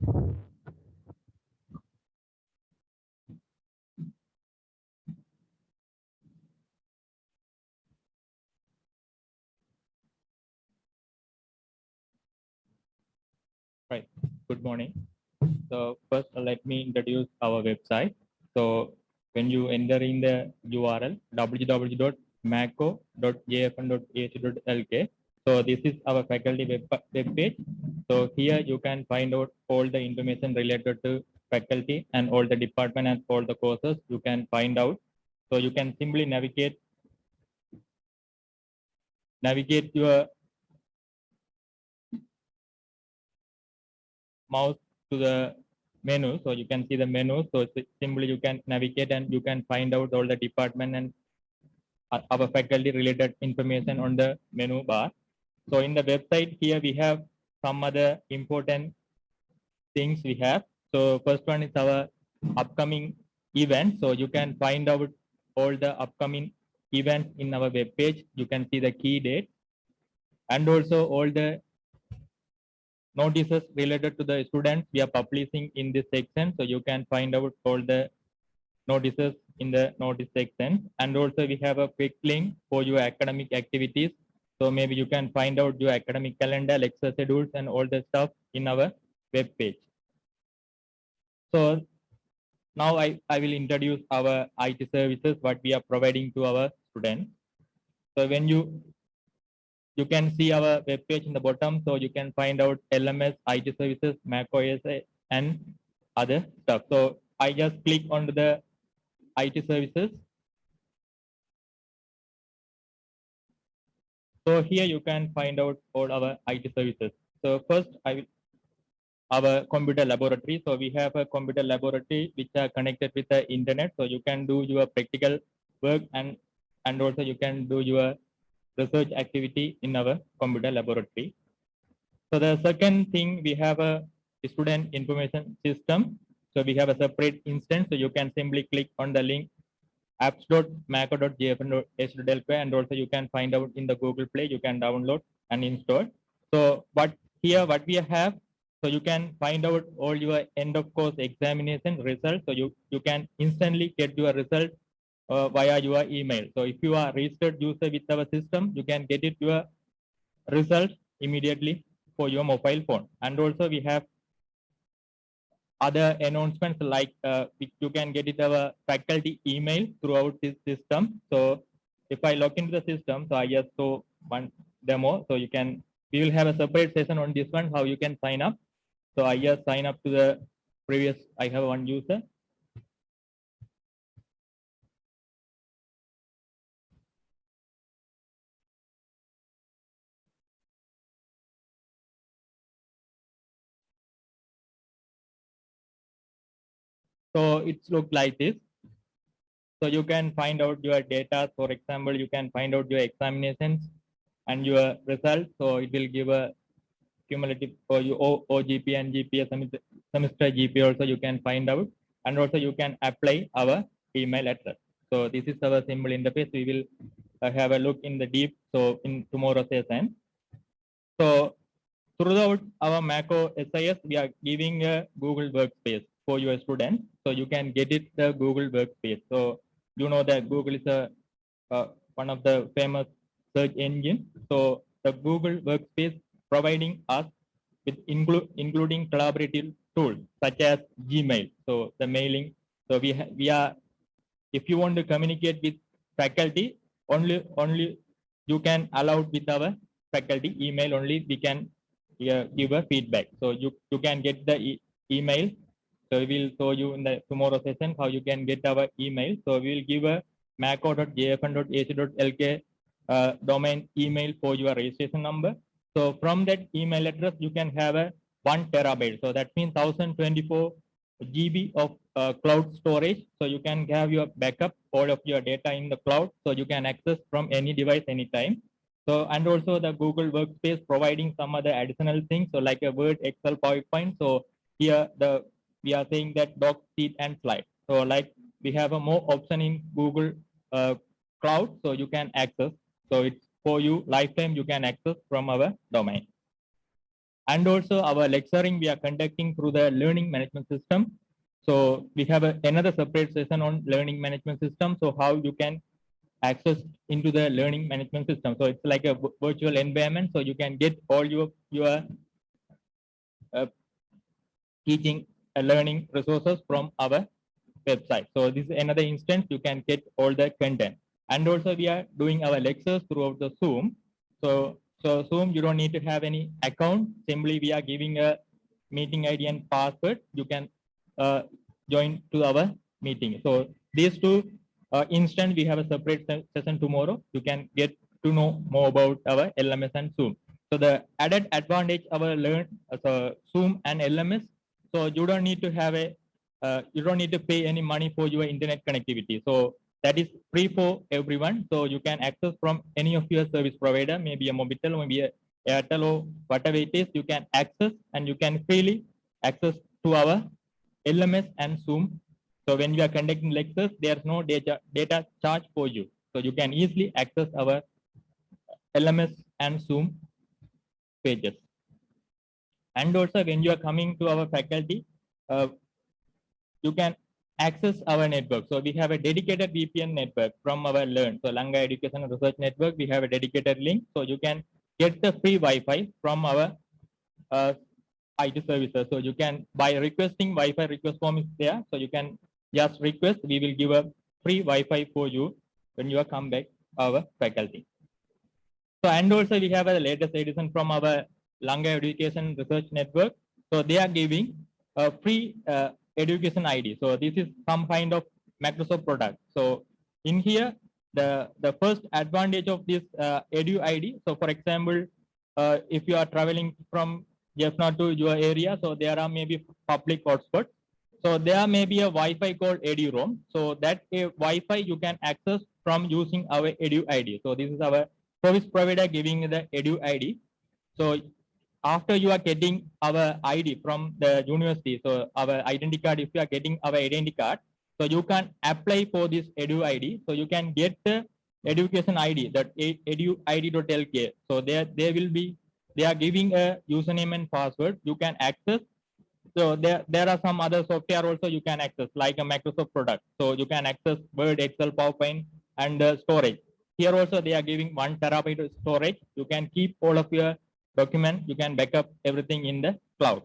Right. Good morning. So first, let me introduce our website. So when you enter in the URL www.maco.jfn.ac.lk, so this is our faculty web page. So here you can find out all the information related to faculty and all the department and all the courses you can find out. So you can simply navigate your mouse to the menu. So you can see the menu. So simply you can navigate and you can find out all the department and our faculty related information on the menu bar. So in the website here, we have some other important things we have. So first one is our upcoming event. So you can find out all the upcoming events in our web page. You can see the key date and also all the notices related to the students we are publishing in this section. So you can find out all the notices in the notice section. And also we have a quick link for your academic activities. So maybe you can find out your academic calendar, lecture schedules, and all the stuff in our web page. So now I will introduce our IT services, what we are providing to our students. So when you can see our web page in the bottom, so you can find out LMS, IT services, macOS, and other stuff. So I just click on the IT services. So here you can find out all our IT services. So first our computer laboratory. So we have a computer laboratory which are connected with the internet. So you can do your practical work and also you can do your research activity in our computer laboratory. So the second thing, we have a student information system. So we have a separate instance. So you can simply click on the link apps.maco.jfn.ac.lk and also you can find out in the Google Play, you can download and install. So what we have, so you can find out all your end of course examination results. So you can instantly get your result via your email. So if you are registered user with our system, you can get your results immediately for your mobile phone. And also we have other announcements like you can get it our faculty email throughout this system. So if I log into the system, so I just show one demo. So we will have a separate session on this one, how you can sign up. So I just sign up to the previous, I have one user. So it's look like this. So you can find out your data. For example, you can find out your examinations and your results. So it will give a cumulative for you OGP and GPA semester GPA also you can find out, and also you can apply our email address. So this is our simple interface. We will have a look in the deep. So in tomorrow's session. So throughout our Maco SIS, we are giving a Google Workspace for your students. So you can get it the Google Workspace. So you know that Google is one of the famous search engine. So the Google Workspace providing us with including collaborative tools such as Gmail. So the mailing. So we are, if you want to communicate with faculty, only you can allow with our faculty email only. We can give a feedback. So you can get the email. So we will show you in the tomorrow session how you can get our email. So we will give a maco.jfn.ac.lk domain email for your registration number. So from that email address, you can have a 1 terabyte. So that means 1024 GB of cloud storage. So you can have your backup all of your data in the cloud. So you can access from any device anytime. So and also the Google Workspace providing some other additional things. So like a Word, Excel, PowerPoint. So here we are saying that doc, sheet, and slide. So like we have a more option in Google Cloud. So you can access. So it's for you lifetime. You can access from our domain. And also our lecturing we are conducting through the learning management system. So we have another separate session on learning management system. So how you can access into the learning management system. So it's like a virtual environment. So you can get all your teaching learning resources from our website. So this is another instance you can get all the content. And also we are doing our lectures throughout the Zoom. So Zoom, you don't need to have any account. Simply we are giving a meeting ID and password. You can join to our meeting. So these two instance, we have a separate session tomorrow. You can get to know more about our LMS and Zoom. So the added advantage our Zoom and LMS. So you don't need to have you don't need to pay any money for your internet connectivity. So that is free for everyone. So you can access from any of your service provider, maybe a Mobitel, maybe a Airtel or whatever it is, you can access and you can freely access to our LMS and Zoom. So when you are conducting lectures, there's no data charge for you. So you can easily access our LMS and Zoom pages. And also when you are coming to our faculty, you can access our network. So we have a dedicated VPN network from our Learn. So Langkawi Education and Research Network, we have a dedicated link. So you can get the free Wi-Fi from our IT services. So you can, by requesting Wi-Fi request form is there. So you can just request, we will give a free Wi-Fi for you when you come back our faculty. So, and also we have a latest edition from our Langkawi Education Research Network. So they are giving a free education ID. So this is some kind of Microsoft product. So in here, the first advantage of this Edu ID. So for example, if you are traveling from Jaffna to your area, so there are maybe public hotspots. So there may be a Wi-Fi called EduRoam. So that Wi-Fi you can access from using our Edu ID. So this is our service provider giving the Edu ID. So after you are getting our ID from the university, so our identity card, if you are getting our identity card, so you can apply for this Edu ID. So you can get the education ID, that eduid.lk. So there will be, they are giving a username and password. You can access. So there are some other software also you can access, like a Microsoft product. So you can access Word, Excel, PowerPoint, and storage. Here also they are giving 1 terabyte storage. You can keep all of your documents. You can backup everything in the cloud.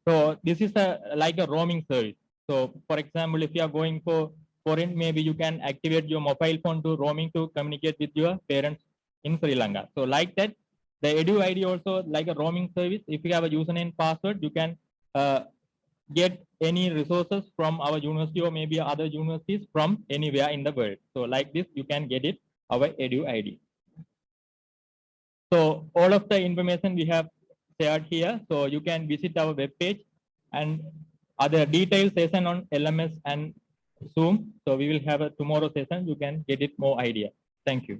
So this is like a roaming service. So for example, if you are going for foreign, maybe you can activate your mobile phone to roaming to communicate with your parents in Sri Lanka. So like that, the Edu ID also like a roaming service. If you have a username and password, you can get any resources from our university or maybe other universities from anywhere in the world. So like this, you can get it our Edu ID. So all of the information we have shared here. So you can visit our webpage and other detailed session on LMS and Zoom. So we will have a tomorrow session. You can get it more idea. Thank you.